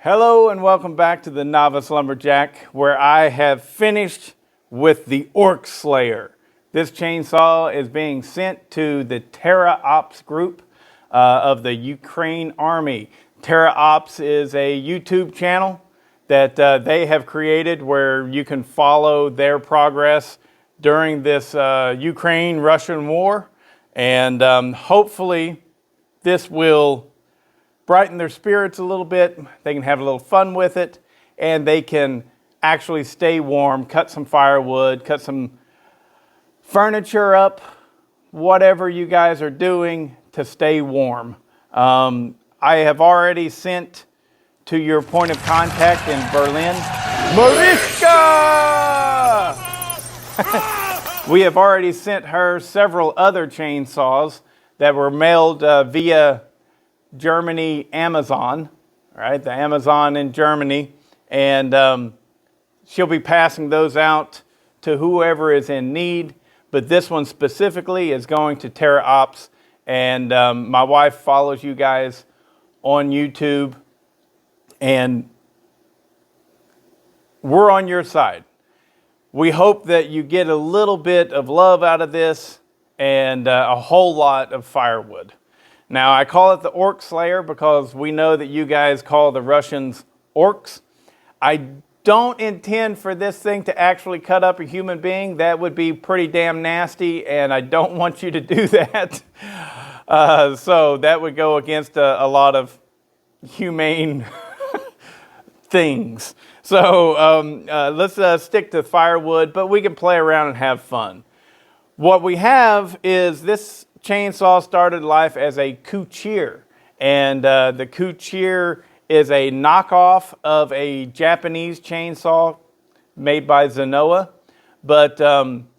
Hello and welcome back to the Novice Lumberjack, where I have finished with the Orc Slayer. This chainsaw is being sent to the Terra Ops group of the Ukraine Army. Terra Ops is a YouTube channel that they have created where you can follow their progress during this Ukraine-Russian war. And hopefully this will brighten their spirits a little bit. They can have a little fun with it, and they can actually stay warm, cut some firewood, cut some furniture up, whatever you guys are doing to stay warm. I have already sent to your point of contact in Berlin, Mariska! We have already sent her several other chainsaws that were mailed via Germany, Amazon, right? The Amazon in Germany, and she'll be passing those out to whoever is in need. But this one specifically is going to Terra Ops, and my wife follows you guys on YouTube, and we're on your side. We hope that you get a little bit of love out of this and a whole lot of firewood. Now, I call it the Orc Slayer because we know that you guys call the Russians orcs. I don't intend for this thing to actually cut up a human being. That would be pretty damn nasty, and I don't want you to do that. So that would go against a lot of humane things. So let's stick to firewood, but we can play around and have fun. What we have is this chainsaw started life as a Kuchir, and the Kuchir is a knockoff of a Japanese chainsaw made by Zenoa, but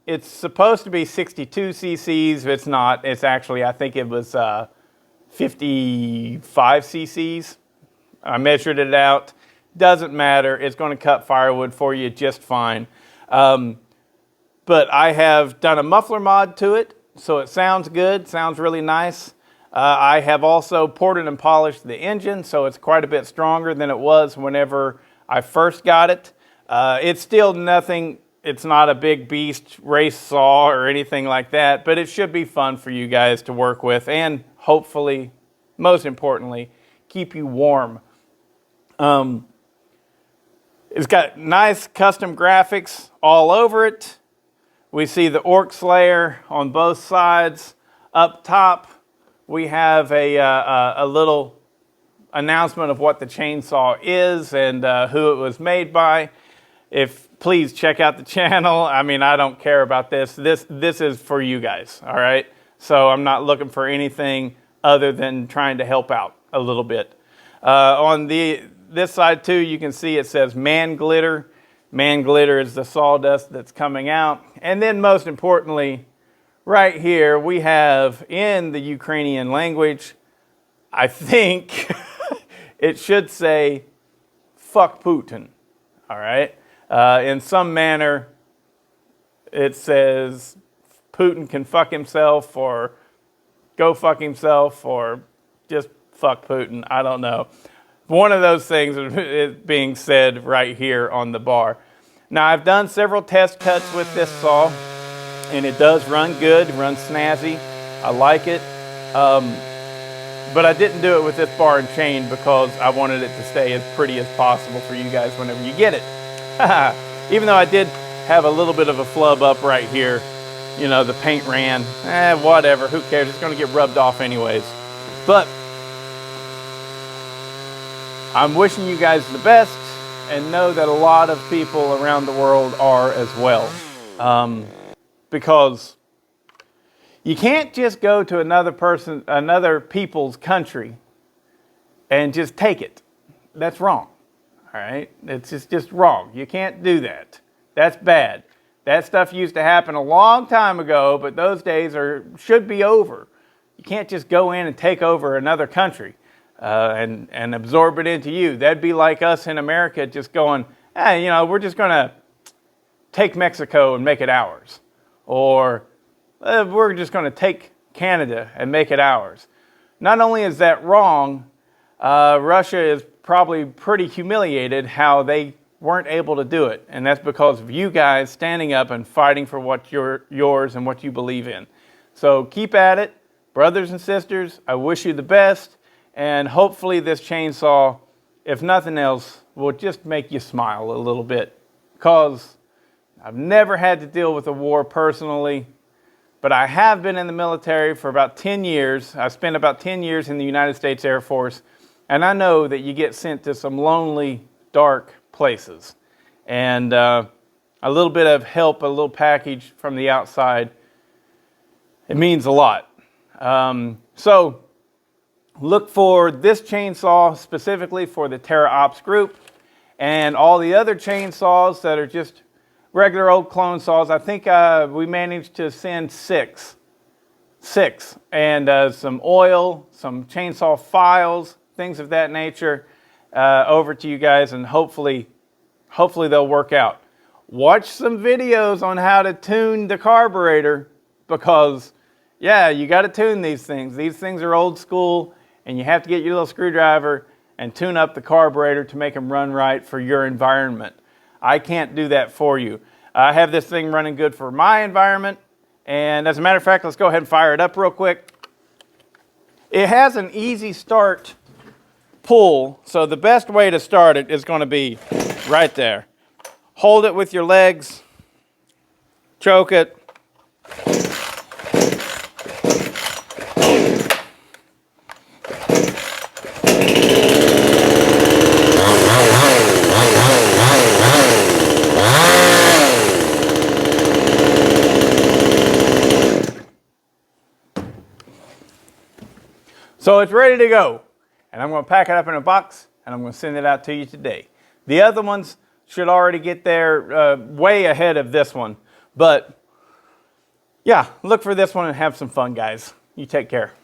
it's supposed to be 62 cc's. It's not. It's actually, I think it was 55 cc's. I measured it out. Doesn't matter. It's going to cut firewood for you just fine. But I have done a muffler mod to it, so it sounds good, sounds really nice. I have also ported and polished the engine, so it's quite a bit stronger than it was whenever I first got it. It's still nothing, it's not a big beast race saw or anything like that, but it should be fun for you guys to work with and hopefully, most importantly, keep you warm. It's got nice custom graphics all over it. We see the Orc Slayer on both sides. Up top, we have a little announcement of what the chainsaw is and who it was made by. Please check out the channel. I mean, I don't care about this. This is for you guys, all right? So I'm not looking for anything other than trying to help out a little bit. On this side too, you can see it says Man Glitter. Man Glitter is the sawdust that's coming out. And then most importantly, right here, we have in the Ukrainian language, I think it should say, fuck Putin, all right? In some manner, it says Putin can fuck himself or go fuck himself or just fuck Putin, I don't know. One of those things is being said right here on the bar. Now, I've done several test cuts with this saw, and it does run good, runs snazzy. I like it. But I didn't do it with this bar and chain because I wanted it to stay as pretty as possible for you guys whenever you get it. Even though I did have a little bit of a flub up right here, you know, the paint ran, whatever, who cares? It's going to get rubbed off anyways. But I'm wishing you guys the best and know that a lot of people around the world are as well. Because you can't just go to another people's country and just take it. That's wrong, all right? It's just wrong. You can't do that. That's bad. That stuff used to happen a long time ago, but those days should be over. You can't just go in and take over another country. And absorb it into you. That'd be like us in America just going, you know, we're just going to take Mexico and make it ours. Or we're just going to take Canada and make it ours. Not only is that wrong, Russia is probably pretty humiliated how they weren't able to do it. And that's because of you guys standing up and fighting for what's yours and what you believe in. So keep at it. Brothers and sisters, I wish you the best. And hopefully this chainsaw, if nothing else, will just make you smile a little bit. Because I've never had to deal with a war personally, but I have been in the military for about 10 years. I spent about 10 years in the United States Air Force, and I know that you get sent to some lonely, dark places. And a little bit of help, a little package from the outside, it means a lot. So look for this chainsaw specifically for the Terra Ops group, and all the other chainsaws that are just regular old clone saws. I think we managed to send six, and some oil, some chainsaw files, things of that nature, over to you guys, and hopefully they'll work out. Watch some videos on how to tune the carburetor, because yeah, you got to tune these things. These things are old school, and you have to get your little screwdriver and tune up the carburetor to make them run right for your environment. I can't do that for you. I have this thing running good for my environment, and as a matter of fact, let's go ahead and fire it up real quick. It has an easy start pull, so the best way to start it is going to be right there. Hold it with your legs, choke it. So it's ready to go, and I'm going to pack it up in a box, and I'm going to send it out to you today. The other ones should already get there way ahead of this one, but yeah, look for this one and have some fun, guys. You take care.